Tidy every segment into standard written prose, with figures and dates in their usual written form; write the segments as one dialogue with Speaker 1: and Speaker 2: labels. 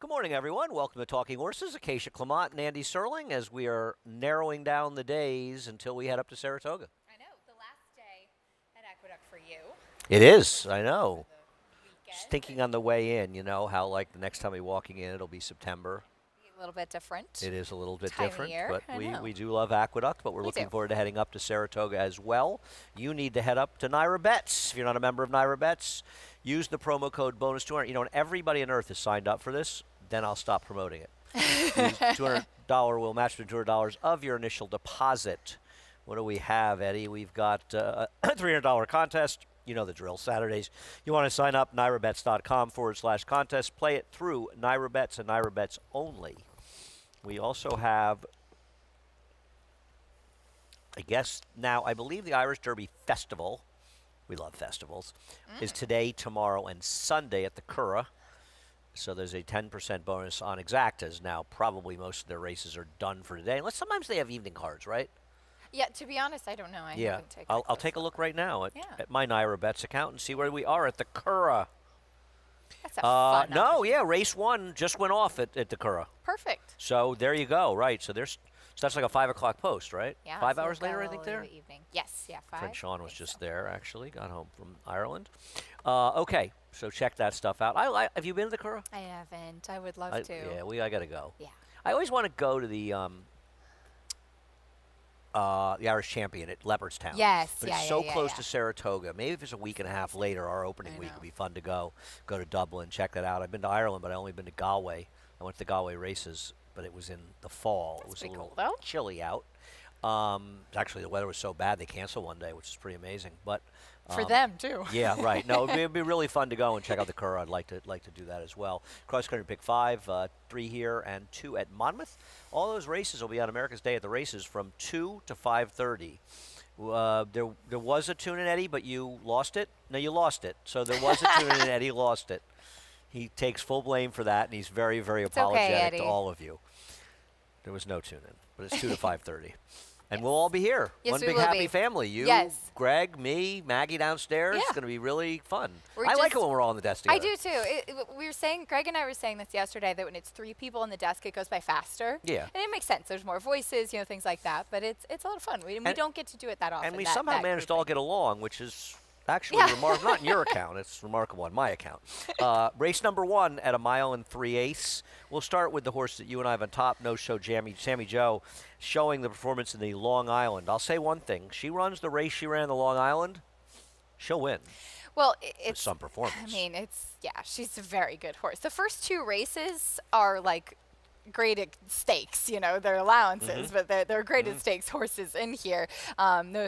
Speaker 1: Good morning, everyone. Welcome to Talking Horses. Acacia Clement and Andy Serling as we are narrowing down the days until we head up to Saratoga.
Speaker 2: I know, the last day at Aqueduct for you.
Speaker 1: It is, I know.
Speaker 2: The
Speaker 1: Just
Speaker 2: weekend.
Speaker 1: thinking on the way in, how like the next time we're walking in, it'll be September.
Speaker 2: A little bit different.
Speaker 1: It is a little bit
Speaker 2: Time of
Speaker 1: different,
Speaker 2: year,
Speaker 1: but
Speaker 2: I
Speaker 1: we
Speaker 2: know.
Speaker 1: do love Aqueduct, but we're
Speaker 2: We
Speaker 1: looking
Speaker 2: do.
Speaker 1: forward to heading up to Saratoga as well. You need to head up to Naira Bets. If you're not a member of Naira Bets, use the promo code bonus200. When everybody on earth is signed up for this, then I'll stop promoting it. Use $200 will match the $200 of your initial deposit. What do we have, Eddie? We've got a $300 contest. You know the drill. Saturdays, you want to sign up, nairabets.com/contest. Play it through Naira Bets and Naira Bets only. We also have, I believe the Irish Derby Festival, we love festivals, is today, tomorrow, and Sunday at the Curragh. So there's a 10% bonus on exactas. Now, probably most of their races are done for today, unless sometimes they have evening cards, right?
Speaker 2: Yeah, to be honest, I don't know. I haven't taken
Speaker 1: I'll take a look right now at,
Speaker 2: Yeah.
Speaker 1: at my Naira Bets account and see where we are at the Curragh.
Speaker 2: That's a fun
Speaker 1: Race 1 just went off at the Curragh.
Speaker 2: Perfect.
Speaker 1: So there you go, right. So that's like a 5 o'clock post, right?
Speaker 2: Yeah.
Speaker 1: 5
Speaker 2: so
Speaker 1: hours
Speaker 2: we'll
Speaker 1: later,
Speaker 2: go
Speaker 1: I think, there?
Speaker 2: in the evening. Yes, yeah, 5.
Speaker 1: Friend Sean was
Speaker 2: think
Speaker 1: just
Speaker 2: so.
Speaker 1: there, actually. Got home from Ireland. Okay, so check that stuff out. Have you been to the Curragh?
Speaker 2: I haven't. I would love to.
Speaker 1: I got to go.
Speaker 2: Yeah.
Speaker 1: I always want to go to the Irish Champion at Leopardstown.
Speaker 2: Yes,
Speaker 1: But
Speaker 2: yeah,
Speaker 1: it's
Speaker 2: yeah,
Speaker 1: so
Speaker 2: yeah,
Speaker 1: close
Speaker 2: yeah.
Speaker 1: to Saratoga. Maybe if it's a week and a half later, our opening
Speaker 2: I
Speaker 1: week
Speaker 2: know.
Speaker 1: would be fun to go to Dublin, check that out. I've been to Ireland, but I only been to Galway. I went to the Galway races, but it was in the fall. It was a
Speaker 2: pretty
Speaker 1: little
Speaker 2: cool, though.
Speaker 1: chilly out. Actually, the weather was so bad they canceled one day, which is pretty amazing. But
Speaker 2: For them, too.
Speaker 1: yeah, right. No, it'd be really fun to go and check out the Curragh. I'd like to do that as well. Cross country pick 5, 3 here and 2 at Monmouth. All those races will be on America's Day at the Races from 2 to 5:30. There was a tune-in, Eddie, but you lost it. No, you lost it. So there was a tune-in, and Eddie lost it. He takes full blame for that, and he's very, very
Speaker 2: okay,
Speaker 1: apologetic
Speaker 2: Eddie.
Speaker 1: to all of you. There was no tune-in, but it's 2 to 5:30. And we'll all be here.
Speaker 2: Yes,
Speaker 1: One
Speaker 2: we
Speaker 1: big
Speaker 2: will
Speaker 1: happy
Speaker 2: be.
Speaker 1: family. You,
Speaker 2: Yes.
Speaker 1: Greg, me, Maggie downstairs. It's
Speaker 2: Yeah.
Speaker 1: going to be really fun.
Speaker 2: We're
Speaker 1: I like it
Speaker 2: just-
Speaker 1: when we're all on the desk together.
Speaker 2: I do too. We were saying, Greg and I were saying this yesterday, that when it's 3 people on the desk, it goes by faster.
Speaker 1: Yeah.
Speaker 2: And it makes sense. There's more voices, things like that. But it's a lot of fun. We don't get to do it that often.
Speaker 1: And we
Speaker 2: that-
Speaker 1: somehow
Speaker 2: that
Speaker 1: managed to all
Speaker 2: grouping.
Speaker 1: get along, which is actually
Speaker 2: Yeah.
Speaker 1: remarkable. Not in your account. It's remarkable on my account. Race number 1 at a mile and 3/8. We'll start with the horse that you and I have on top, no-show Sammy Joe, showing the performance in the Long Island. I'll say one thing. She runs the race she ran in the Long Island, she'll win.
Speaker 2: Well,
Speaker 1: With
Speaker 2: it's
Speaker 1: some performance.
Speaker 2: I mean, she's a very good horse. The first 2 races are like graded stakes, they're allowances, but they're graded stakes horses in here. No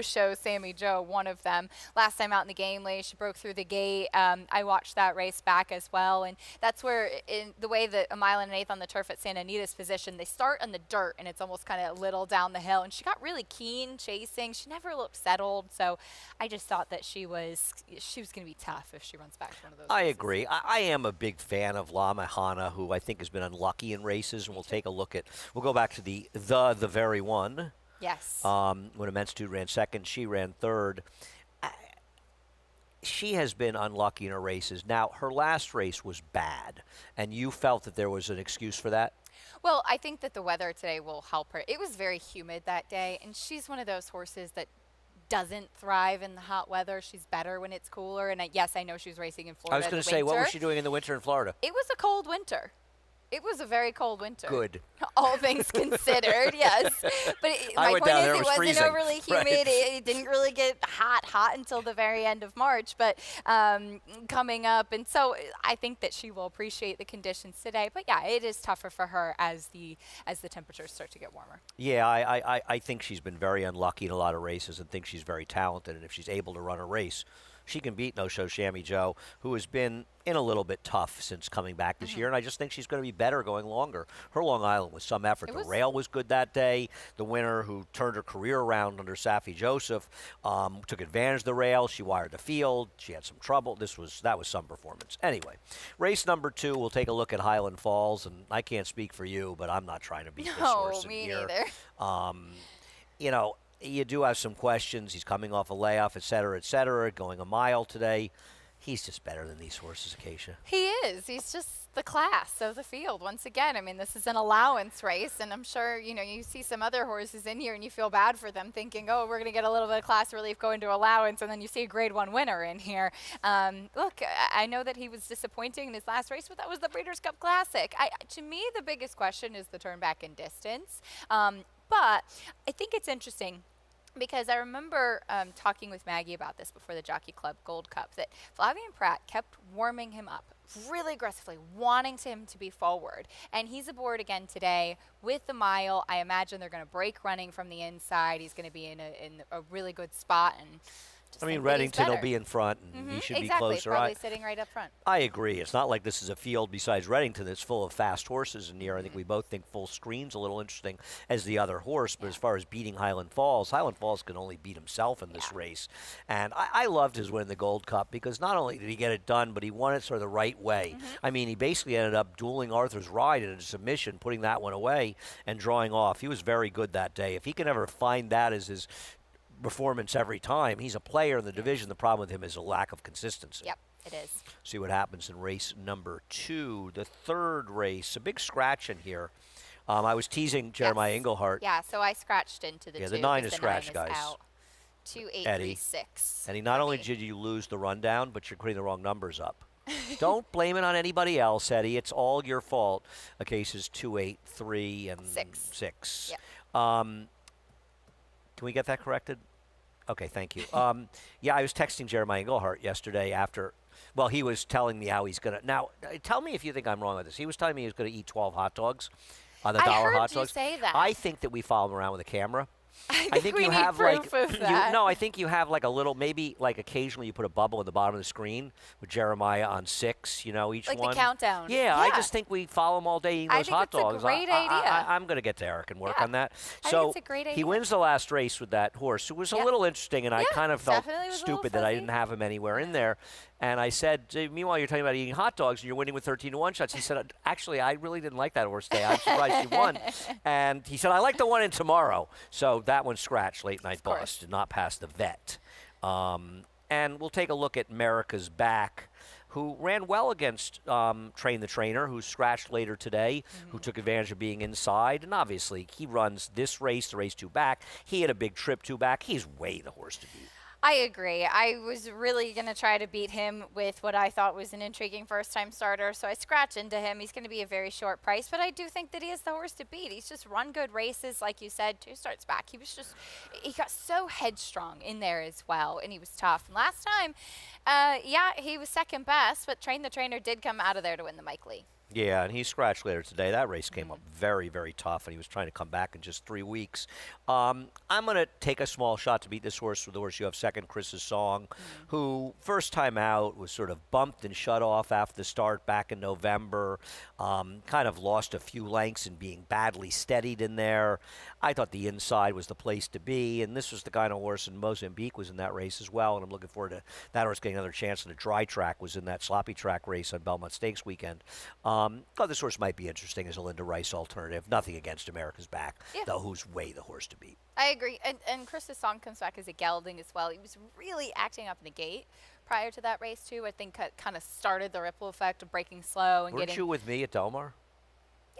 Speaker 2: show Sammy Joe, one of them. Last time out in the game late, she broke through the gate. I watched that race back as well, and that's where, in the way that a mile and an eighth on the turf at Santa Anita's position, they start on the dirt, and it's almost kind of little down the hill, and she got really keen chasing. She never looked settled, so I just thought that she was going to be tough if she runs back to one of those
Speaker 1: I
Speaker 2: races.
Speaker 1: agree. I am a big fan of La Mahana, who I think has been unlucky in races, and we'll take a look at. We'll go back to the very one.
Speaker 2: Yes.
Speaker 1: When Immensitude ran second, she ran third. She has been unlucky in her races. Now, her last race was bad, and you felt that there was an excuse for that?
Speaker 2: Well, I think that the weather today will help her. It was very humid that day, and she's one of those horses that doesn't thrive in the hot weather. She's better when it's cooler. And yes, I know she was racing in Florida.
Speaker 1: I was going to say, what was she doing in the winter in Florida?
Speaker 2: It was a cold winter. It was a very cold winter.
Speaker 1: Good.
Speaker 2: All things considered, yes. But
Speaker 1: I
Speaker 2: my
Speaker 1: went
Speaker 2: point
Speaker 1: down
Speaker 2: is,
Speaker 1: there, it
Speaker 2: it
Speaker 1: was
Speaker 2: wasn't
Speaker 1: freezing.
Speaker 2: overly humid.
Speaker 1: Right.
Speaker 2: It didn't really get hot until the very end of March. But coming up, and so I think that she will appreciate the conditions today. But yeah, it is tougher for her as the temperatures start to get warmer.
Speaker 1: Yeah, I think she's been very unlucky in a lot of races and think she's very talented. And if she's able to run a race, she can beat no-show Sammy Joe, who has been in a little bit tough since coming back this year, and I just think she's going to be better going longer. Her Long Island was some effort. The rail was good that day. The winner, who turned her career around under Safi Joseph, took advantage of the rail. She wired the field. She had some trouble. That was some performance. Anyway, race number 2, we'll take a look at Highland Falls, and I can't speak for you, but I'm not trying to beat this horse in here.
Speaker 2: No, me neither.
Speaker 1: You do have some questions. He's coming off a layoff, et cetera, going a mile today. He's just better than these horses, Acacia.
Speaker 2: He is. He's just the class of the field. Once again, I mean, this is an allowance race, and I'm sure, you see some other horses in here and you feel bad for them thinking, oh, we're going to get a little bit of class relief going to allowance, and then you see a grade 1 winner in here. Look, I know that he was disappointing in his last race, but that was the Breeders' Cup Classic. To me, the biggest question is the turn back in distance. But I think it's interesting, because I remember talking with Maggie about this before the Jockey Club Gold Cup, that Flavien Prat kept warming him up really aggressively, wanting him to be forward. And he's aboard again today with the mile. I imagine they're going to break running from the inside. He's going to be in a really good spot. And
Speaker 1: I mean, Reddington will be in front, and he should be closer.
Speaker 2: Probably sitting right up front.
Speaker 1: I agree. It's not like this is a field besides Reddington that's full of fast horses in here. I think we both think Full Screen's a little interesting as the other horse, but as far as beating Highland Falls can only beat himself in this race. And I loved his win in the Gold Cup, because not only did he get it done, but he won it sort of the right way. I mean, he basically ended up dueling Arthur's Ride in a submission, putting that one away and drawing off. He was very good that day. If he can ever find that as his performance every time, he's a player in the division. The problem with him is a lack of consistency.
Speaker 2: Yep, it is.
Speaker 1: See what happens in race number 2, the third race. A big scratch in here. I was teasing Jeremiah Englehart.
Speaker 2: Yeah, so I scratched into the 2.
Speaker 1: The 9 is scratched, guys.
Speaker 2: Out. 2836.
Speaker 1: Eddie, not only did you lose the rundown, but you're putting the wrong numbers up. Don't blame it on anybody else, Eddie. It's all your fault. A case is 2, 8, 3, and 6.
Speaker 2: Yep.
Speaker 1: Can we get that corrected? Okay, thank you. Yeah, I was texting Jeremiah Englehart yesterday after, well, he was telling me how he's going to, now, tell me if you think I'm wrong with this. He was telling me he was going to eat 12 hot dogs on the dollar hot dogs.
Speaker 2: I heard you say that.
Speaker 1: I think that we follow him around with a camera.
Speaker 2: I think you have proof of that.
Speaker 1: No, I think you have like a little, maybe like occasionally you put a bubble in the bottom of the screen with Jeremiah on 6, each one.
Speaker 2: Like the countdown.
Speaker 1: Yeah, I just think we follow him all day eating those hot dogs.
Speaker 2: It's a great idea.
Speaker 1: I'm going to get to Eric and work on that.
Speaker 2: I
Speaker 1: So
Speaker 2: think it's a great idea.
Speaker 1: he wins the last race with that horse, who was a little interesting, and I kind of felt stupid that I didn't have him anywhere in there. And I said, meanwhile, you're talking about eating hot dogs, and you're winning with 13-1 shots. He said, actually, I really didn't like that horse today. I'm surprised you won. And he said, I like the one in tomorrow. So that one scratched, late night boss, did not pass the vet. And we'll take a look at America's Back, who ran well against Train the Trainer, who scratched later today, who took advantage of being inside. And obviously, he runs this race, the race 2 back. He had a big trip 2 back. He's way the horse to beat.
Speaker 2: I agree. I was really going to try to beat him with what I thought was an intriguing first-time starter, so I scratched into him. He's going to be a very short price, but I do think that he is the horse to beat. He's just run good races, like you said, 2 starts back. He got so headstrong in there as well, and he was tough. And last time, he was second best, but Train the Trainer did come out of there to win the Mike Lee.
Speaker 1: Yeah, and he scratched later today. That race came up very, very tough, and he was trying to come back in just 3 weeks. I'm going to take a small shot to beat this horse with the horse you have second, Chris's Song, who first time out was sort of bumped and shut off after the start back in November, kind of lost a few lengths and being badly steadied in there. I thought the inside was the place to be, and this was the kind of horse, and Mozambique was in that race as well, and I'm looking forward to that horse getting another chance in a dry track, was in that sloppy track race on Belmont Stakes weekend. Thought this horse might be interesting as a Linda Rice alternative. Nothing against America's Back, though, who's way the horse to beat.
Speaker 2: I agree. And Chris's Song comes back as a gelding as well. He was really acting up in the gate prior to that race, too. I think kind of started the ripple effect of breaking slow and
Speaker 1: Weren't you with me at Del Mar?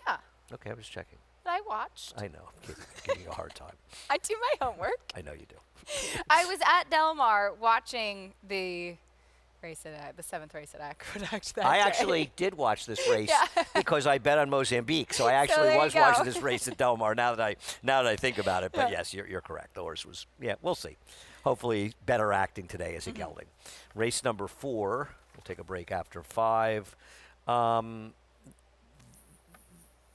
Speaker 2: Yeah.
Speaker 1: Okay, I was checking.
Speaker 2: But I watched.
Speaker 1: I know. I'm giving you a hard time.
Speaker 2: I do my homework.
Speaker 1: I know you do.
Speaker 2: I was at Del Mar watching the race at the 7th race at Aqueduct that
Speaker 1: I
Speaker 2: day.
Speaker 1: actually did watch this race because I bet on Mozambique, so I actually was watching this race at Del Mar. Now that I think about it, but yes, you're correct. The horse was we'll see. Hopefully, better acting today as a gelding. Race number 4. We'll take a break after 5.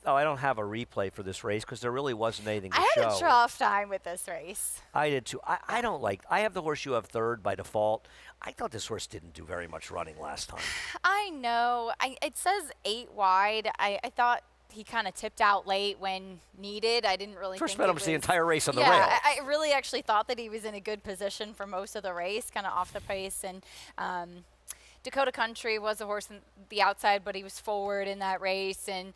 Speaker 1: I don't have a replay for this race because there really wasn't anything to show.
Speaker 2: I had a rough time with this race.
Speaker 1: I did too. I don't like. I have the horse you have third by default. I thought this horse didn't do very much running last time.
Speaker 2: I know. It says 8 wide. I thought he kind of tipped out late when needed. I didn't really
Speaker 1: First
Speaker 2: think
Speaker 1: met him
Speaker 2: was
Speaker 1: the entire race on the rail.
Speaker 2: I really actually thought that he was in a good position for most of the race, kind of off the pace. And Dakota Country was a horse on the outside, but he was forward in that race. And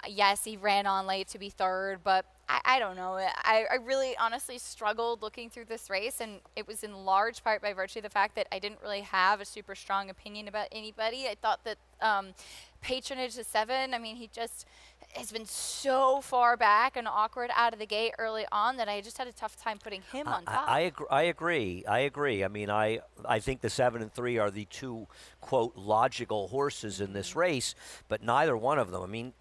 Speaker 2: yes, he ran on late to be third, but I don't know. I really honestly struggled looking through this race, and it was in large part by virtue of the fact that I didn't really have a super strong opinion about anybody. I thought that Patronage to 7, I mean, he just has been so far back and awkward out of the gate early on that I just had a tough time putting him on top.
Speaker 1: I agree. I agree. I mean, I think the 7 and 3 are the two, quote, logical horses in this race, but neither one of them. I mean,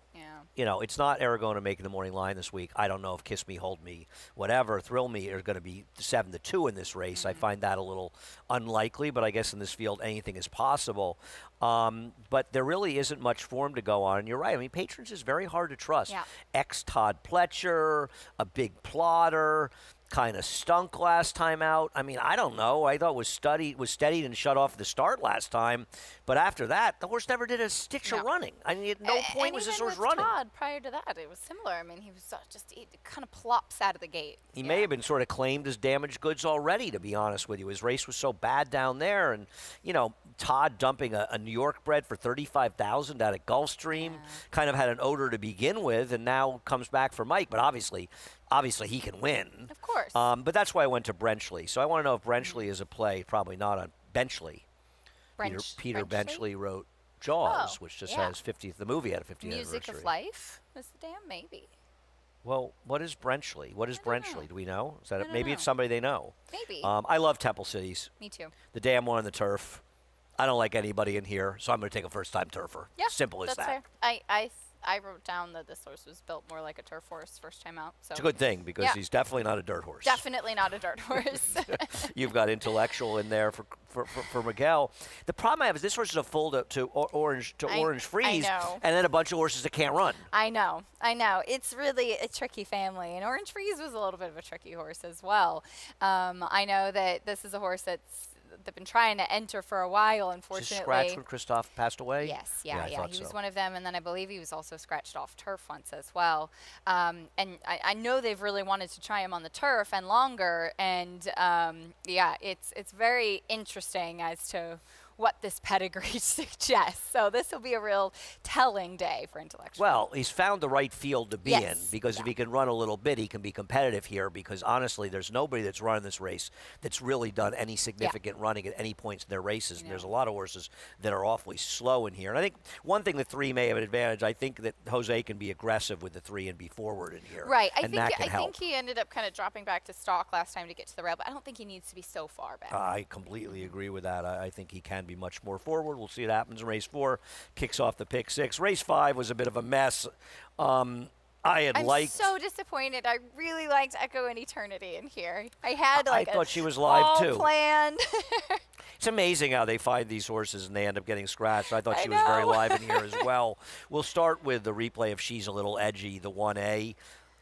Speaker 1: you know, it's not Aragona making the morning line this week. I don't know if Kiss Me, Hold Me, whatever, Thrill Me are going to be 7 to 2 in this race. I find that a little unlikely, but I guess in this field anything is possible. But there really isn't much form to go on. And you're right. I mean, Patrons is very hard to trust.
Speaker 2: Yeah.
Speaker 1: Todd Pletcher, a big plotter. Kind of stunk last time out. I mean, I don't know. I thought was steadied and shut off at the start last time, but after that, the horse never did a stitch of running. I mean, at no point was this horse running.
Speaker 2: Todd, prior to that, it was similar. I mean, he was he kind of plops out of the gate.
Speaker 1: He may have been sort of claimed as damaged goods already, to be honest with you. His race was so bad down there, and you know, Todd dumping a New York bred for $35,000 out of Gulfstream kind of had an odor to begin with, and now comes back for Mike. But obviously he can win.
Speaker 2: Of course.
Speaker 1: But that's why I went to Brenchley. So I want to know if Brenchley is a play. Probably not on Benchley. Peter Benchley wrote Jaws, which just has 50th. The movie had a 50th
Speaker 2: Music
Speaker 1: anniversary.
Speaker 2: of Life was the dam, maybe.
Speaker 1: Well, what is Brenchley? What is Brenchley? Do we know? Is that maybe
Speaker 2: know.
Speaker 1: it's somebody they know?
Speaker 2: Maybe.
Speaker 1: I love Temple Cities.
Speaker 2: Me too.
Speaker 1: The dam won on the turf. I don't like anybody in here, so I'm going to take a first-time turfer.
Speaker 2: Yeah,
Speaker 1: Simple as
Speaker 2: that's
Speaker 1: that.
Speaker 2: fair. I wrote down that this horse was built more like a turf horse first time out. So
Speaker 1: it's a good thing because he's definitely not a dirt horse.
Speaker 2: Definitely not a dirt horse.
Speaker 1: You've got intellectual in there for Miguel. The problem I have is this horse is a full to Orange Freeze, and then a bunch of horses that can't run.
Speaker 2: I know. It's really a tricky family, and Orange Freeze was a little bit of a tricky horse as well. I know that this is a horse they've been trying to enter for a while, unfortunately.
Speaker 1: Was he scratched when Christophe passed away?
Speaker 2: Yes,
Speaker 1: yeah
Speaker 2: he was one of them, and then I believe he was also scratched off turf once as well. And I know they've really wanted to try him on the turf and longer, and it's very interesting as to what this pedigree suggests. So this will be a real telling day for Intellectual.
Speaker 1: Well, he's found the right field to be in because if he can run a little bit, he can be competitive here because honestly, there's nobody that's running this race that's really done any significant running at any points in their races. And there's a lot of horses that are awfully slow in here. And I think one thing the 3 may have an advantage, I think that Jose can be aggressive with the 3 and be forward in here.
Speaker 2: Right. I think he ended up kind of dropping back to stalk last time to get to the rail, but I don't think he needs to be so far back.
Speaker 1: I completely agree with that. I think he can be much more forward. We'll see what happens in race 4. Kicks off the pick 6. Race 5 was a bit of a mess. I'm so disappointed.
Speaker 2: I really liked Echo and Eternity in here. I had I
Speaker 1: thought she was live too.
Speaker 2: Planned.
Speaker 1: It's amazing how they find these horses and they end up getting scratched. I thought she was very live in here as well. We'll start with the replay of She's a Little Edgy, the 1A.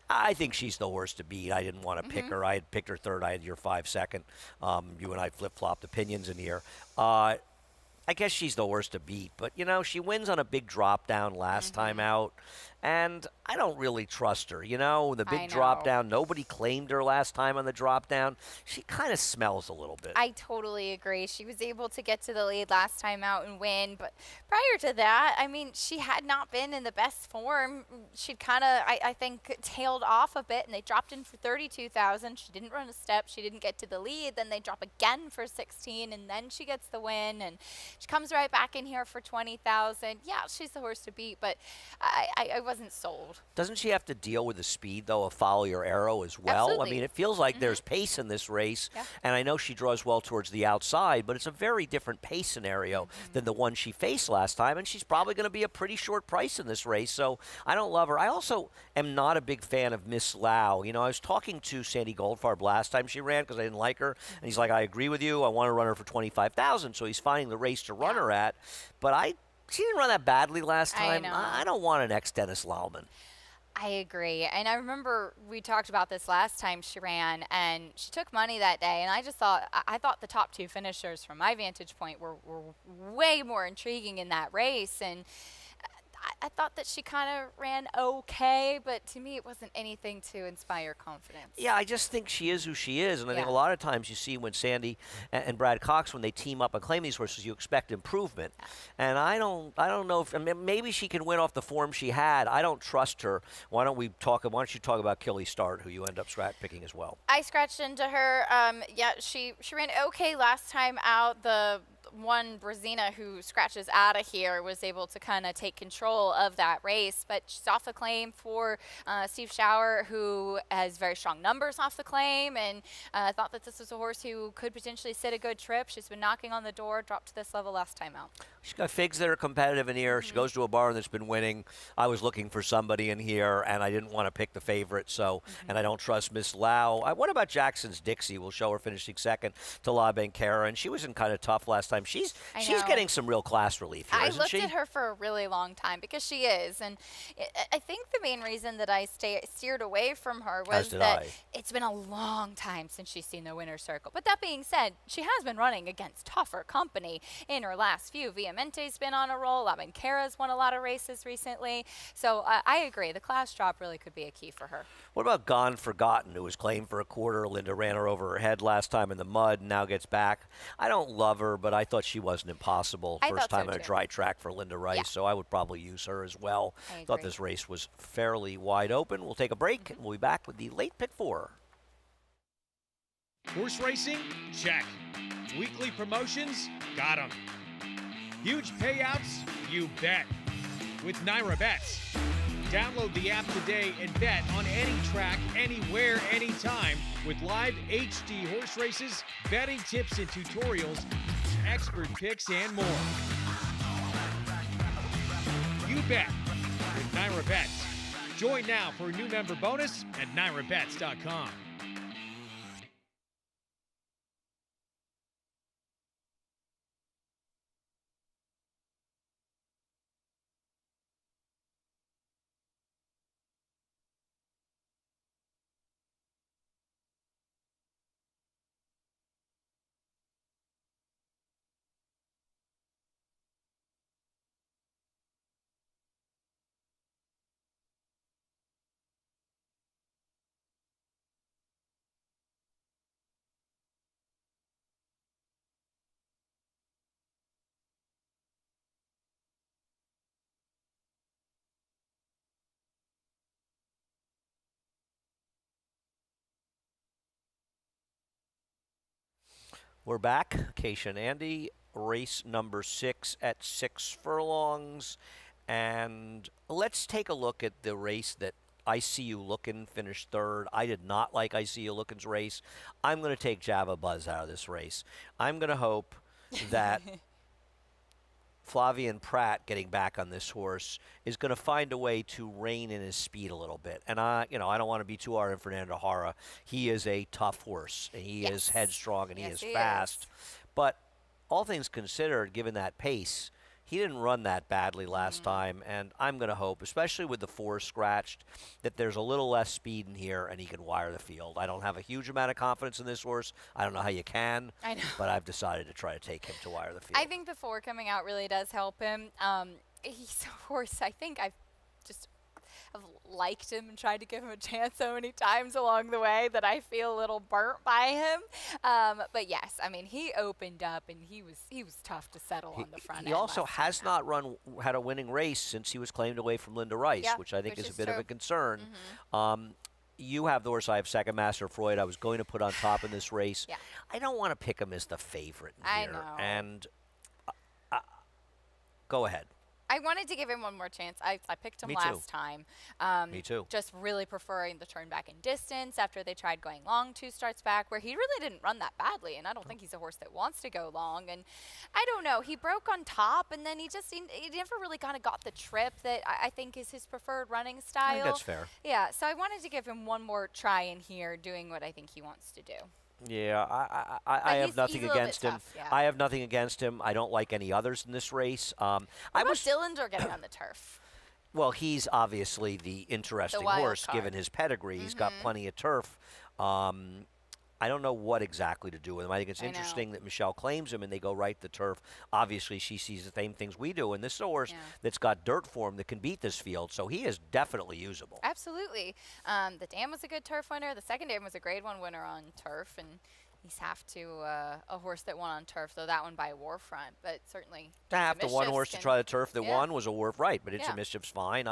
Speaker 1: I think she's the horse to beat. I didn't want to pick her. I had picked her third. I had your 5 second. You and I flip-flopped opinions in here. I guess she's the horse to beat. But, you know, she wins on a big drop down last time out. And I don't really trust her. You know, the big drop down, nobody claimed her last time on the drop down. She kind of smells a little bit.
Speaker 2: I totally agree. She was able to get to the lead last time out and win. But prior to that, I mean, she had not been in the best form. She'd kind of, I think, tailed off a bit, and they dropped in for 32,000. She didn't run a step. She didn't get to the lead. Then they drop again for 16, and then she gets the win. And she comes right back in here for 20,000. Yeah, she's the horse to beat, but I wasn't sold.
Speaker 1: Doesn't she have to deal with the speed, though, of Follow Your Arrow as well?
Speaker 2: Absolutely.
Speaker 1: I mean, it feels like there's pace in this race, and I know she draws well towards the outside, but it's a very different pace scenario than the one she faced last time, and she's probably going to be a pretty short price in this race, so I don't love her. I also am not a big fan of Miss Lau. You know, I was talking to Sandy Goldfarb last time she ran because I didn't like her, and he's like, I agree with you. I want to run her for 25,000, so he's finding the race to run her at, but she didn't run that badly last time. I don't want an ex-Dennis Lauman.
Speaker 2: I agree. And I remember we talked about this last time she ran, and she took money that day, and I thought the top 2 finishers from my vantage point were way more intriguing in that race, and I thought that she kind of ran okay, but to me it wasn't anything to inspire confidence.
Speaker 1: Yeah, I just think she is who she is, and I think a
Speaker 2: Yeah.
Speaker 1: lot of times you see when Sandy and Brad Cox, when they team up and claim these horses, you expect improvement, and I don't know if, I mean, maybe she can win off the form she had. I don't trust her. Why don't you talk about Killy Start, who you end up picking as well?
Speaker 2: I scratched into her. Yeah, she ran okay last time out. The one Brazina who scratches out of here was able to kind of take control of that race, but she's off the claim for Steve Schauer, who has very strong numbers off the claim, and thought that this was a horse who could potentially sit a good trip. She's been knocking on the door, dropped to this level last time out.
Speaker 1: She's got figs that are competitive in here. She goes to a barn that's been winning. I was looking for somebody in here, and I didn't want to pick the favorite, so, and I don't trust Miss Lau. What about Jackson's Dixie? We'll show her finishing second to La Banquera, and she was in kind of tough last time. She's getting some real class relief here, isn't she?
Speaker 2: I looked at her for a really long time because she is, and I think the main reason that I steered away from her was that it's been a long time since she's seen the winner's circle. But that being said, she has been running against tougher company in her last few. Viamente's been on a roll. La Banquera's won a lot of races recently. So I agree. The class drop really could be a key for her.
Speaker 1: What about Gone Forgotten, who was claimed for a quarter? Linda ran her over her head last time in the mud and now gets back. I don't love her, but I thought she wasn't impossible. First time on a dry track for Linda Rice, so I would probably use her as well.
Speaker 2: I
Speaker 1: thought this race was fairly wide open. We'll take a break, and we'll be back with the late pick four.
Speaker 3: Horse racing? Check. Weekly promotions? Got 'em. Huge payouts? You bet. With Naira Bets. Download the app today and bet on any track, anywhere, anytime with live HD horse races, betting tips and tutorials, expert picks, and more. You bet with Naira Bets. Join now for a new member bonus at nairabets.com.
Speaker 1: We're back. Keisha and Andy, race number 6 at 6 furlongs. And let's take a look at the race that I See You Lookin' finished third. I did not like I See You Lookin's race. I'm going to take Java Buzz out of this race. I'm going to hope that Flavian Pratt, getting back on this horse, is going to find a way to rein in his speed a little bit. And I don't want to be too hard on Fernando Jara. He is a tough horse, and he is headstrong, and he is fast. But all things considered, given that pace, he didn't run that badly last time, and I'm going to hope, especially with the 4 scratched, that there's a little less speed in here and he can wire the field. I don't have a huge amount of confidence in this horse. I don't know how you can, but I've decided to try to take him to wire the field.
Speaker 2: I think the 4 coming out really does help him. He's a horse I think I've liked him and tried to give him a chance so many times along the way that I feel a little burnt by him. But yes, I mean, he opened up and he was tough to settle on the front end.
Speaker 1: He also has not had a winning race since he was claimed away from Linda Rice, which I think is a bit of a concern. You have the horse I have second, Master Freud. I was going to put on top in this race. I don't want to pick him as the favorite in here.
Speaker 2: I know.
Speaker 1: And go ahead.
Speaker 2: I wanted to give him one more chance. I picked him last time.
Speaker 1: Me too.
Speaker 2: Just really preferring the turn back in distance after they tried going long 2 starts back, where he really didn't run that badly, and I don't think he's a horse that wants to go long. And I don't know, he broke on top, and then he never really kind of got the trip that I think is his preferred running style.
Speaker 1: I think that's fair.
Speaker 2: Yeah, so I wanted to give him one more try in here, doing what I think he wants to do.
Speaker 1: Yeah, I have nothing against him.
Speaker 2: Tough,
Speaker 1: I have nothing against him. I don't like any others in this race.
Speaker 2: What about Dillinger getting on the turf?
Speaker 1: Well, he's obviously the interesting horse, given his pedigree. He's got plenty of turf. I don't know what exactly to do with him. I think it's
Speaker 2: I know.
Speaker 1: interesting that Michelle claims him and they go right to the turf. Obviously, she sees the same things we do, and this is a horse that's got dirt for him that can beat this field, so he is definitely usable.
Speaker 2: Absolutely. The dam was a good turf winner. The second dam was a grade 1 winner on turf, and he's half to a horse that won on turf, though that one by Warfront, but certainly
Speaker 1: To have the one horse to try the turf that won was a Warf, right, but it's a Mischief's fine.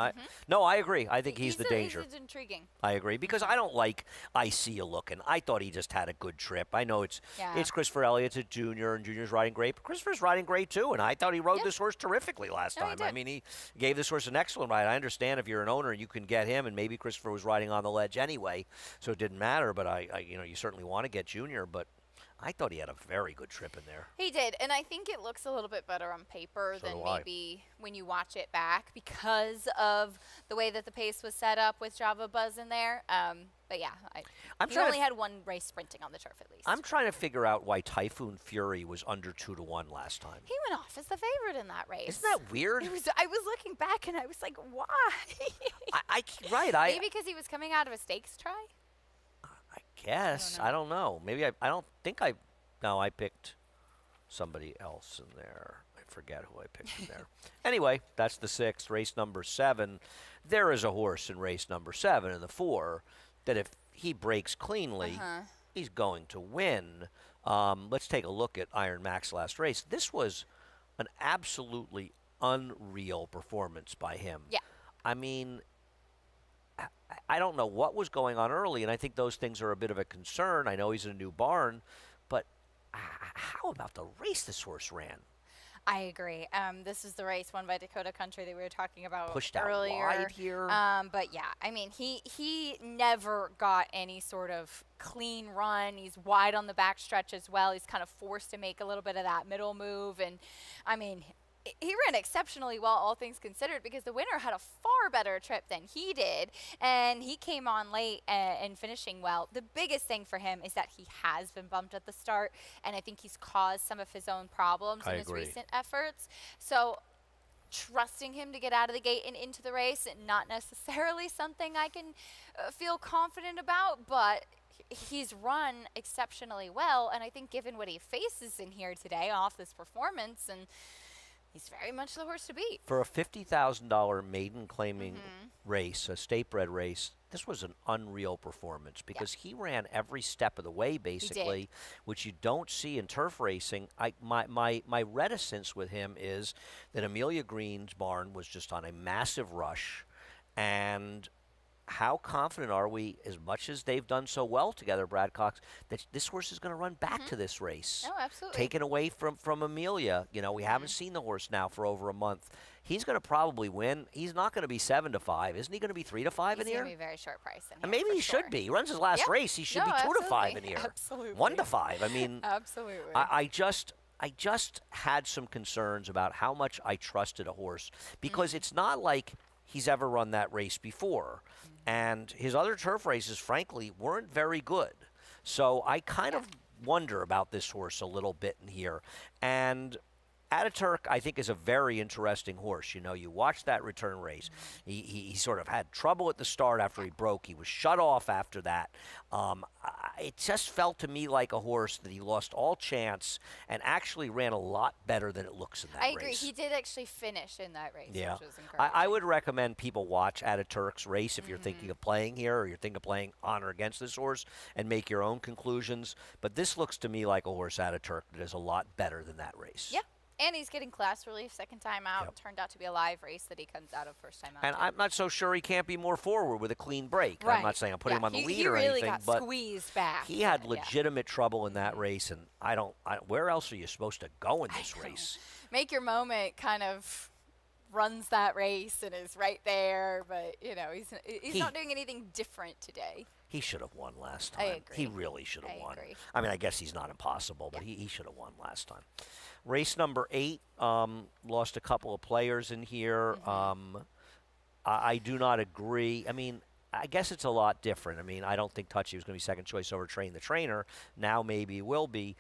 Speaker 1: No, I agree. I think he's the danger.
Speaker 2: He's intriguing.
Speaker 1: I agree, because I don't like Isia looking. I thought he just had a good trip. I know it's Christopher Elliott's a junior, and Junior's riding great, but Christopher's riding great too, and I thought he rode this horse terrifically last time. I mean, he gave this horse an excellent ride. I understand if you're an owner, you can get him, and maybe Christopher was riding on the ledge anyway, so it didn't matter, but you certainly want to get Junior, but I thought he had a very good trip in there.
Speaker 2: He did, and I think it looks a little bit better on paper than maybe when you watch it back because of the way that the pace was set up with Java Buzz in there. But yeah, he only had one race sprinting on the turf at least.
Speaker 1: I'm trying to figure out why Typhoon Fury was under 2-1 last time.
Speaker 2: He went off as the favorite in that race.
Speaker 1: Isn't that weird?
Speaker 2: I was looking back and I was like, why? Maybe because he was coming out of a stakes try?
Speaker 1: Guess. I don't know. Maybe I don't think no, I picked somebody else in there. I forget who I picked in there. Anyway, that's the 6th, race number 7. There is a horse in race number 7 in the 4 that if he breaks cleanly, he's going to win. Let's take a look at Iron Mac's last race. This was an absolutely unreal performance by him.
Speaker 2: Yeah.
Speaker 1: I mean, I don't know what was going on early, and I think those things are a bit of a concern. I know he's in a new barn, but how about the race this horse ran?
Speaker 2: I agree. This is the race won by Dakota Country that we were talking about
Speaker 1: Pushed out
Speaker 2: earlier.
Speaker 1: wide here.
Speaker 2: But yeah, I mean, he never got any sort of clean run. He's wide on the backstretch as well. He's kind of forced to make a little bit of that middle move, and I mean, he ran exceptionally well, all things considered, because the winner had a far better trip than he did, and he came on late and finishing well. The biggest thing for him is that he has been bumped at the start, and I think he's caused some of his own problems in his recent efforts. So trusting him to get out of the gate and into the race, not necessarily something I can feel confident about, but he's run exceptionally well, and I think given what he faces in here today off this performance, and he's very much the horse to beat.
Speaker 1: For a $50,000 maiden claiming race, a state bred race, this was an unreal performance because he ran every step of the way, basically, which you don't see in turf racing. My reticence with him is that Amelia Green's barn was just on a massive rush, and how confident are we, as much as they've done so well together, Brad Cox, that this horse is going to run back to this race?
Speaker 2: Oh, absolutely.
Speaker 1: Taken away from Amelia. You know, we haven't seen the horse now for over a month. He's going to probably win. He's not going to be 7-5. Isn't he going to be 3-5 in here?
Speaker 2: He's going to be a very short price in here.
Speaker 1: And maybe he should be. He runs his last race. He should be 2-5 in here.
Speaker 2: Absolutely.
Speaker 1: 1-5. I mean,
Speaker 2: absolutely.
Speaker 1: I just had some concerns about how much I trusted a horse because it's not like he's ever run that race before. And his other turf races, frankly, weren't very good. So I kind of wonder about this horse a little bit in here. And Ataturk, I think, is a very interesting horse. You know, you watch that return race. He sort of had trouble at the start after he broke. He was shut off after that. It just felt to me like a horse that he lost all chance and actually ran a lot better than it looks in that race.
Speaker 2: I agree. He did actually finish in that race,
Speaker 1: yeah.
Speaker 2: which was encouraging.
Speaker 1: I would recommend people watch Ataturk's race if you're thinking of playing here or you're thinking of playing on or against this horse and make your own conclusions. But this looks to me like a horse, Ataturk, that is a lot better than that race.
Speaker 2: Yeah. And he's getting class relief second time out.
Speaker 1: Yep.
Speaker 2: Turned out to be a live race that he comes out of first time out.
Speaker 1: And I'm not so sure he can't be more forward with a clean break.
Speaker 2: Right.
Speaker 1: I'm not saying I'm putting him on the lead
Speaker 2: he
Speaker 1: or
Speaker 2: really
Speaker 1: anything,
Speaker 2: got
Speaker 1: but
Speaker 2: squeezed back.
Speaker 1: he had legitimate trouble in that race, and where else are you supposed to go in this race?
Speaker 2: Make Your Moment kind of runs that race and is right there, but you know he's not doing anything different today.
Speaker 1: He should have won last time.
Speaker 2: I agree.
Speaker 1: He really should have won.
Speaker 2: Agree.
Speaker 1: I mean, I guess he's not impossible, but he should have won last time. Race number 8, lost a couple of players in here. I do not agree. I mean, I guess it's a lot different. I mean, I don't think Touchy was going to be second choice over Train the Trainer. Now maybe he will be.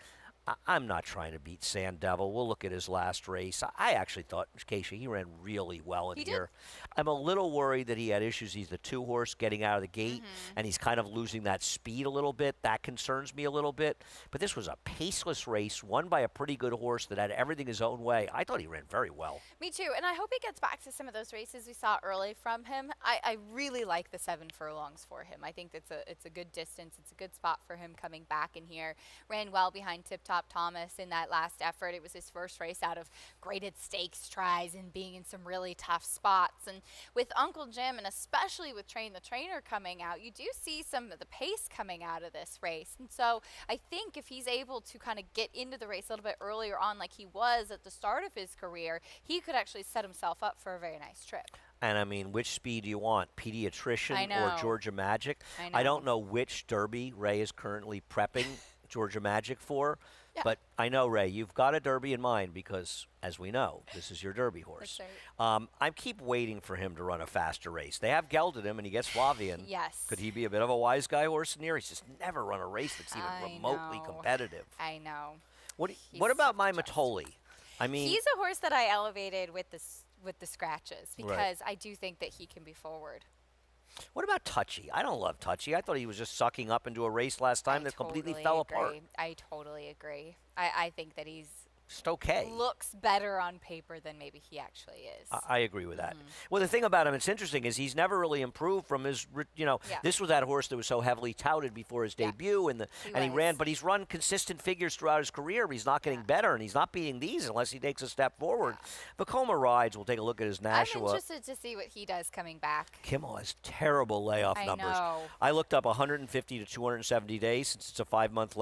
Speaker 1: I'm not trying to beat Sand Devil. We'll look at his last race. I actually thought, Keisha, he ran really well in here. I'm a little worried that he had issues. He's the 2-horse getting out of the gate, and he's kind of losing that speed a little bit. That concerns me a little bit. But this was a paceless race, won by a pretty good horse that had everything his own way. I thought he ran very well.
Speaker 2: Me too, and I hope he gets back to some of those races we saw early from him. I really like the 7 furlongs for him. I think it's a good distance. It's a good spot for him coming back in here. Ran well behind Tip Top Thomas in that last effort. It was his first race out of graded stakes tries and being in some really tough spots. And with Uncle Jim, and especially with Train the Trainer coming out, you do see some of the pace coming out of this race. And so I think if he's able to kind of get into the race a little bit earlier on like he was at the start of his career, he could actually set himself up for a very nice trip.
Speaker 1: And I mean, which speed do you want, Pediatrician
Speaker 2: know.
Speaker 1: or Georgia Magic?
Speaker 2: I
Speaker 1: I don't know which Derby Ray is currently prepping Georgia Magic for, but I know, Ray, you've got a Derby in mind because, as we know, this is your Derby horse.
Speaker 2: That's right.
Speaker 1: I keep waiting for him to run a faster race. They have gelded him, and he gets Flavian.
Speaker 2: Yes.
Speaker 1: Could he be a bit of a wise guy horse in here? He's just never run a race that's even remotely competitive.
Speaker 2: I know.
Speaker 1: What about my Matoli? I mean,
Speaker 2: he's a horse that I elevated with the scratches because I do think that he can be forward.
Speaker 1: What about Touchy? I don't love Touchy. I thought he was just sucking up into a race last time that completely fell apart.
Speaker 2: I totally agree. I think that he's
Speaker 1: just okay.
Speaker 2: Looks better on paper than maybe he actually is.
Speaker 1: I agree with that. Well, the thing about him, it's interesting, is he's never really improved from his, this was that horse that was so heavily touted before his debut, and he ran, but he's run consistent figures throughout his career, but he's not getting better, and he's not beating these unless he takes a step forward. Vekoma rides. We'll take a look at his Nashua.
Speaker 2: I'm interested to see what he does coming back.
Speaker 1: Kimmel has terrible layoff numbers.
Speaker 2: Know.
Speaker 1: I looked up 150 to 270 days since it's a 5-month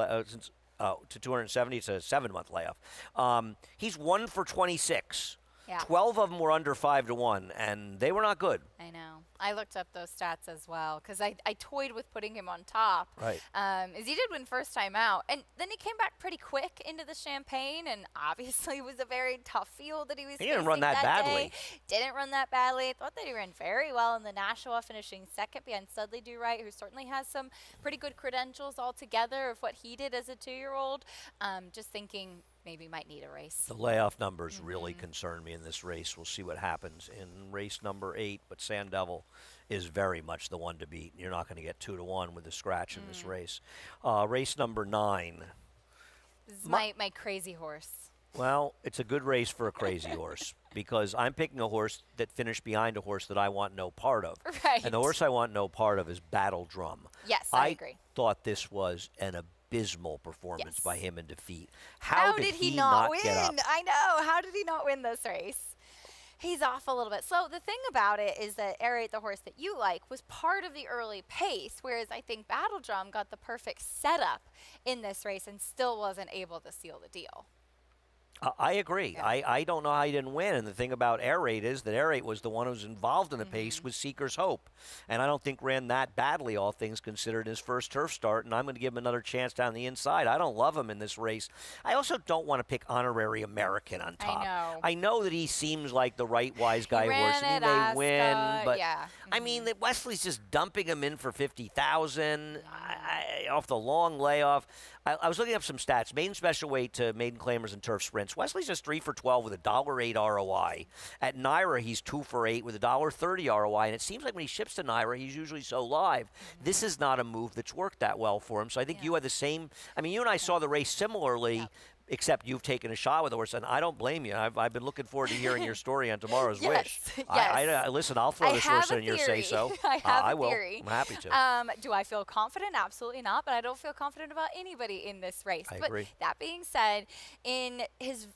Speaker 1: to 270, it's a 7-month layoff. He's 1 for 26.
Speaker 2: Yeah.
Speaker 1: 12 of them were under 5 to 1, and they were not good.
Speaker 2: I know. I looked up those stats as well because I toyed with putting him on top.
Speaker 1: Right.
Speaker 2: As he did win first time out. And then he came back pretty quick into the Champagne, and obviously it was a very tough field that he was
Speaker 1: He didn't run that badly.
Speaker 2: Didn't run that badly. I thought that he ran very well in the Nashua, finishing second behind Studley Do Right, who certainly has some pretty good credentials altogether of what he did as a 2-year-old. Just thinking maybe might need a race.
Speaker 1: The layoff numbers really concern me in this race. We'll see what happens in race number 8, but Sand Devil is very much the one to beat. You're not going to get 2 to 1 with a scratch in this race. Race number 9.
Speaker 2: This is my crazy horse.
Speaker 1: Well, it's a good race for a crazy horse because I'm picking a horse that finished behind a horse that I want no part of.
Speaker 2: Right.
Speaker 1: And the horse I want no part of is Battle Drum.
Speaker 2: Yes, I agree.
Speaker 1: I thought this was an abysmal performance by him in defeat.
Speaker 2: How did he not win?
Speaker 1: Get up?
Speaker 2: I know. How did he not win this race? He's off a little bit. So the thing about it is that Aerate, the horse that you like, was part of the early pace, whereas I think Battle Drum got the perfect setup in this race and still wasn't able to seal the deal.
Speaker 1: I agree.
Speaker 2: Yeah.
Speaker 1: I don't know how he didn't win. And the thing about Aerate is that Aerate was the one who was involved in the pace with Seeker's Hope. And I don't think ran that badly, all things considered, in his first turf start. And I'm going to give him another chance down the inside. I don't love him in this race. I also don't want to pick Honorary American on top. I know that he seems like the right wise guy horse. I mean, they win. But, I mean, that Wesley's just dumping him in for 50,000 off the long layoff. I was looking up some stats. Maiden special weight to maiden claimers and turf sprints. Wesley's just 3 for 12 with a $1.08 ROI. At Naira, he's 2 for 8 with a $1.30 ROI. And it seems like when he ships to Naira, he's usually so live. This is not a move that's worked that well for him. So I think you had the same. I mean, you and I saw the race similarly. Except you've taken a shot with the horse, and I don't blame you. I've been looking forward to hearing your story on Tomorrow's Wish.
Speaker 2: Yes.
Speaker 1: Listen, I'll throw this horse in your say-so.
Speaker 2: I
Speaker 1: will.
Speaker 2: Theory.
Speaker 1: I'm happy to.
Speaker 2: Do I feel confident? Absolutely not, but I don't feel confident about anybody in this race.
Speaker 1: I
Speaker 2: but
Speaker 1: agree.
Speaker 2: That being said, in his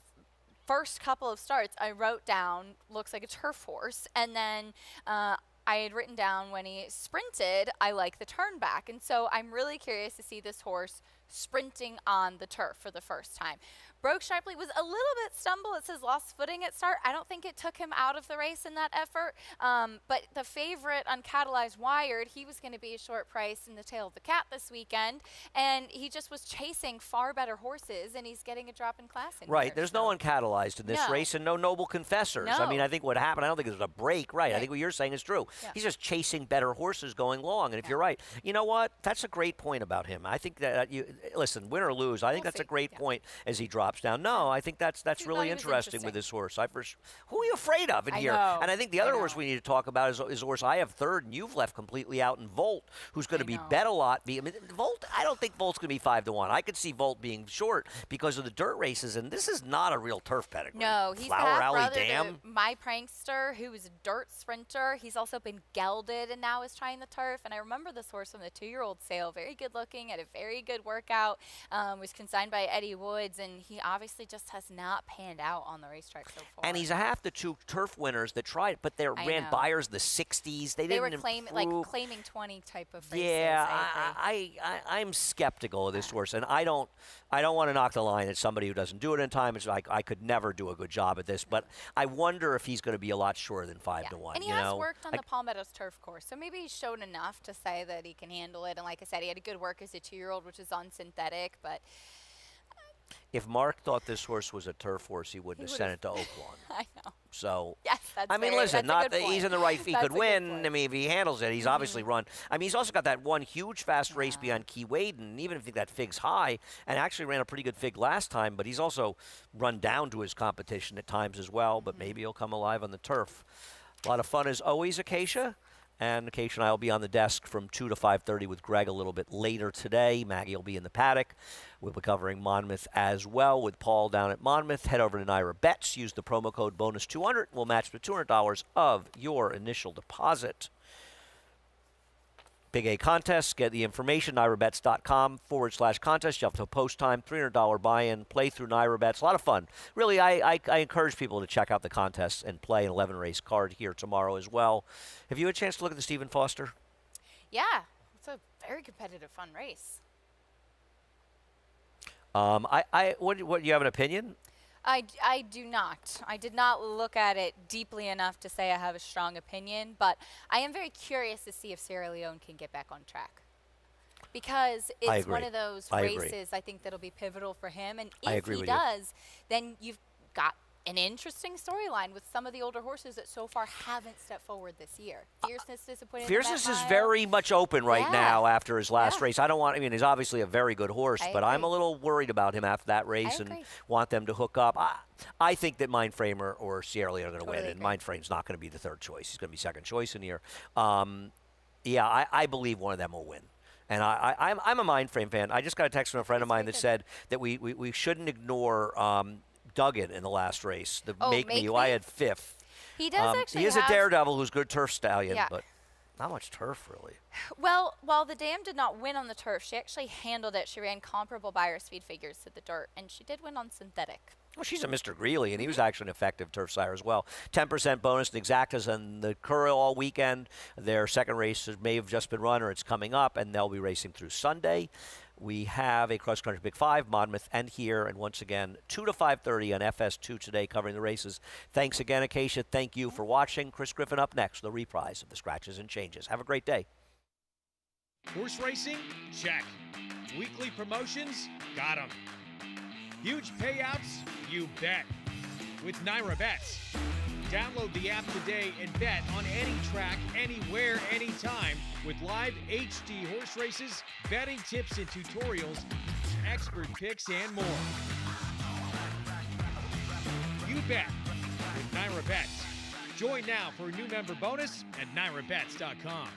Speaker 2: first couple of starts, I wrote down, looks like a turf horse, and then I had written down when he sprinted, I like the turn back. And so I'm really curious to see this horse sprinting on the turf for the first time. Broke Sharply was a little bit stumble. It says lost footing at start. I don't think it took him out of the race in that effort. But the favorite on Catalyzed Wired, he was going to be a short price in the tail of the cat this weekend. And he just was chasing far better horses, and he's getting a drop in class in
Speaker 1: Right.
Speaker 2: here,
Speaker 1: There's no uncatalyzed in this race and no Noble Confessors. I mean, I think what happened, I don't think it was a break. Right. I think what you're saying is true. Yeah. He's just chasing better horses going long. And if you're right, you know what? That's a great point about him. I think that listen, win or lose, I think
Speaker 2: We'll
Speaker 1: that's a
Speaker 2: see.
Speaker 1: great
Speaker 2: Yeah.
Speaker 1: point as he drops down. No, I think that's
Speaker 2: He thought
Speaker 1: really
Speaker 2: he was
Speaker 1: interesting with
Speaker 2: interesting.
Speaker 1: this horse. Who are you afraid of in
Speaker 2: I
Speaker 1: here?
Speaker 2: know.
Speaker 1: And I think the
Speaker 2: I
Speaker 1: other
Speaker 2: know.
Speaker 1: horse we need to talk about is a horse I have third, and you've left completely out in Volt, who's going to
Speaker 2: I
Speaker 1: be
Speaker 2: know.
Speaker 1: bet a lot. I mean, Volt, I don't think Volt's going to be 5-1. I could see Volt being short because of the dirt races, and this is not a real turf pedigree.
Speaker 2: No, he's
Speaker 1: Flower
Speaker 2: the
Speaker 1: Alley
Speaker 2: half brother
Speaker 1: Dam.
Speaker 2: to my prankster, who was a dirt sprinter. He's also been gelded and now is trying the turf. And I remember this horse from the 2-year-old sale. Very good looking, had a very good workout. Was consigned by Eddie Woods, and he obviously just has not panned out on the racetrack so far.
Speaker 1: And he's a half the 2 turf winners that tried it, but they
Speaker 2: I
Speaker 1: ran
Speaker 2: know.
Speaker 1: buyers in the 60s. They
Speaker 2: They were
Speaker 1: didn't
Speaker 2: claiming
Speaker 1: improve.
Speaker 2: 20 type of races.
Speaker 1: Yeah,
Speaker 2: I agree.
Speaker 1: I'm skeptical of this horse, and I don't want to knock the line at somebody who doesn't do it in time. It's like I could never do a good job at this, but I wonder if he's going to be a lot shorter than 5-1.
Speaker 2: And he has worked on the Palmetto's turf course, so maybe he's shown enough to say that he can handle it. And like I said, he had a good work as a 2-year-old, which is on synthetic. But
Speaker 1: If Mark thought this horse was a turf horse, he wouldn't have sent it to Oaklawn.
Speaker 2: I know.
Speaker 1: So
Speaker 2: Yes, that's
Speaker 1: I mean,
Speaker 2: very-
Speaker 1: listen,
Speaker 2: that's a
Speaker 1: not
Speaker 2: good
Speaker 1: that he's
Speaker 2: point.
Speaker 1: in the right. He
Speaker 2: That's
Speaker 1: could
Speaker 2: a good
Speaker 1: win.
Speaker 2: point.
Speaker 1: I mean, if he handles it, he's obviously run. I mean, he's also got that one huge fast race beyond Key Waden. Even if you think that fig's high, and actually ran a pretty good fig last time, but he's also run down to his competition at times as well. But maybe he'll come alive on the turf. A lot of fun as always, Acacia. And Acacia and I will be on the desk from 2 to 5:30 with Greg a little bit later today. Maggie will be in the paddock. We'll be covering Monmouth as well with Paul down at Monmouth. Head over to Naira Bets. Use the promo code BONUS200. We'll match the $200 of your initial deposit. Big A contest. Get the information, NairaBets.com/contest. You have to post time, $300 buy-in, play through Naira Bets. A lot of fun. Really, I encourage people to check out the contests and play an 11-race card here tomorrow as well. Have you had a chance to look at the Stephen Foster?
Speaker 2: Yeah, it's a very competitive, fun race.
Speaker 1: What, you have an opinion?
Speaker 2: I do not. I did not look at it deeply enough to say I have a strong opinion, but I am very curious to see if Sierra Leone can get back on track. Because it's one of those races I think that'll be pivotal for him. And if he does, then you've got an interesting storyline with some of the older horses that so far haven't stepped forward this year. Fierceness disappointed.
Speaker 1: Fierceness is very much open right now after his last race. I mean, he's obviously a very good horse, but I'm a little worried about him after that race and want them to hook up. I think that Mindframer or Sierra Leone are going to win, and Mindframe's not going to be the third choice. He's going to be second choice in here. Yeah, I believe one of them will win. And I'm a Mindframe fan. I just got a text from a friend of mine that said that we shouldn't ignore Duggan in the last race. The Make Me, who I had fifth.
Speaker 2: He does actually.
Speaker 1: He is a daredevil who's a good turf stallion, but not much turf really.
Speaker 2: Well, while the dam did not win on the turf, she actually handled it. She ran comparable buyer speed figures to the dirt, and she did win on synthetic.
Speaker 1: Well, she's a Mr. Greeley, and he was actually an effective turf sire as well. 10% bonus, the Exactas and the Curl all weekend. Their second race may have just been run, or it's coming up, and they'll be racing through Sunday. We have a cross-country Big Five, Monmouth and here, and once again, 2 to 5:30 on FS2 today covering the races. Thanks again, Acacia. Thank you for watching. Chris Griffin up next, the reprise of the Scratches and Changes. Have a great day.
Speaker 3: Horse racing? Check. Weekly promotions? Got 'em. Huge payouts? You bet. With Naira Bets. Download the app today and bet on any track, anywhere, anytime with live HD horse races, betting tips and tutorials, expert picks, and more. You bet with Naira Bets. Join now for a new member bonus at NairaBets.com.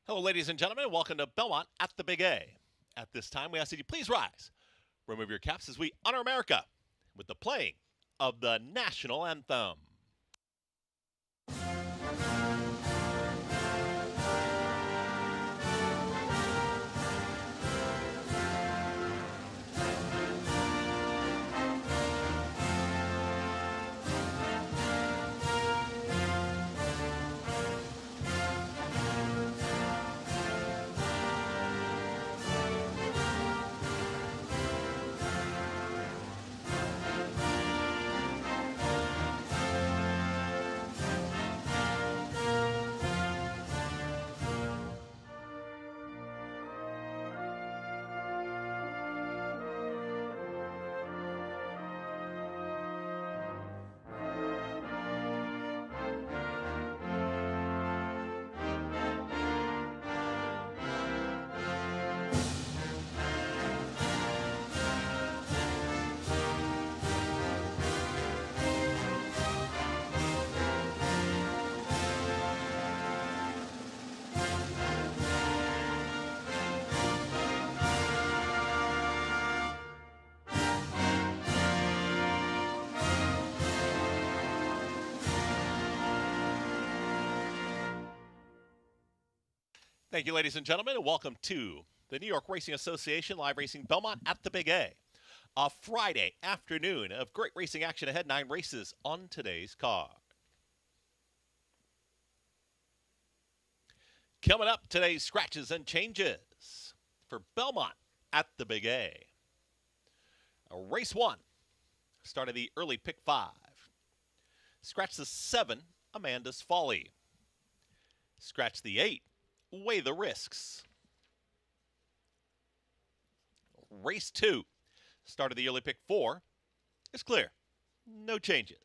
Speaker 4: Hello, ladies and gentlemen, and welcome to Belmont at the Big A. At this time, we ask that you please rise, remove your caps as we honor America with the playing of the national anthem. Thank you, ladies and gentlemen, and welcome to the New York Racing Association Live Racing Belmont at the Big A. A Friday afternoon of great racing action ahead, 9 races on today's card. Coming up, today's scratches and changes for Belmont at the Big A. Race 1, start of the early pick 5. Scratch the 7, Amanda's Folly. Scratch the 8, Weigh the Risks. Race 2, start of the early pick 4, is clear. No changes.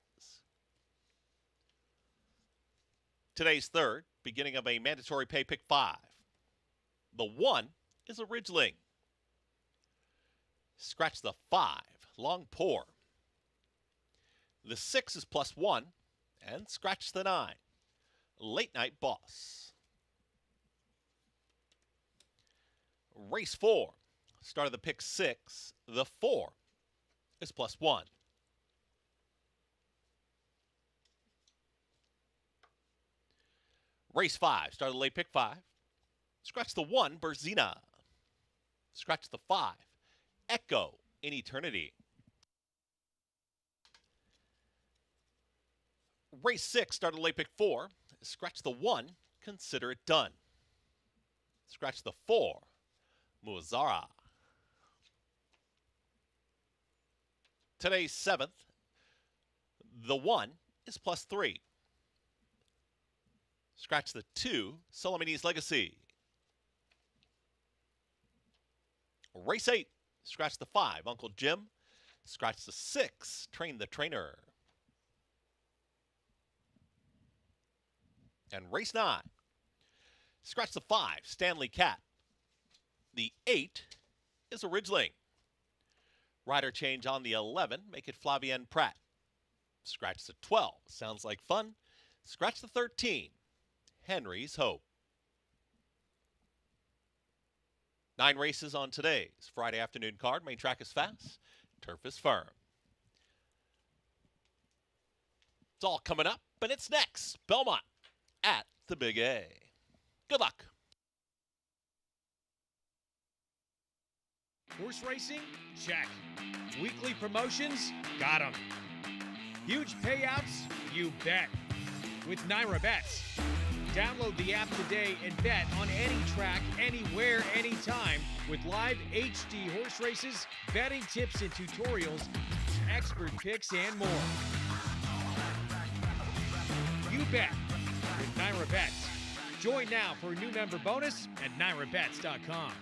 Speaker 4: Today's third, beginning of a mandatory pay pick 5. The 1 is a Ridgeling. Scratch the 5, Long Pour. The 6 is +1, and scratch the 9, Late Night Boss. Race 4, start of the pick 6, the 4 is +1. Race 5, start of the late pick 5, scratch the 1, Berzina. Scratch the 5, Echo in Eternity. Race 6, start of the late pick 4, scratch the 1, Consider It Done. Scratch the 4, Muazara. Today's 7th, the 1 is +3. Scratch the 2, Solomini's Legacy. Race 8, scratch the 5, Uncle Jim. Scratch the 6, Train the Trainer. And race 9, scratch the 5, Stanley Cat. The 8 is a Ridgeling. Rider change on the 11, make it Flavienne Pratt. Scratch the 12, Sounds Like Fun. Scratch the 13, Henry's Hope. 9 races on today's Friday afternoon card. Main track is fast, turf is firm. It's all coming up, and it's next. Belmont at the Big A. Good luck.
Speaker 3: Horse racing? Check. Weekly promotions? Got 'em. Huge payouts? You bet. With Naira Bets. Download the app today and bet on any track, anywhere, anytime with live HD horse races, betting tips and tutorials, expert picks, and more. You bet with Naira Bets. Join now for a new member bonus at nairabets.com.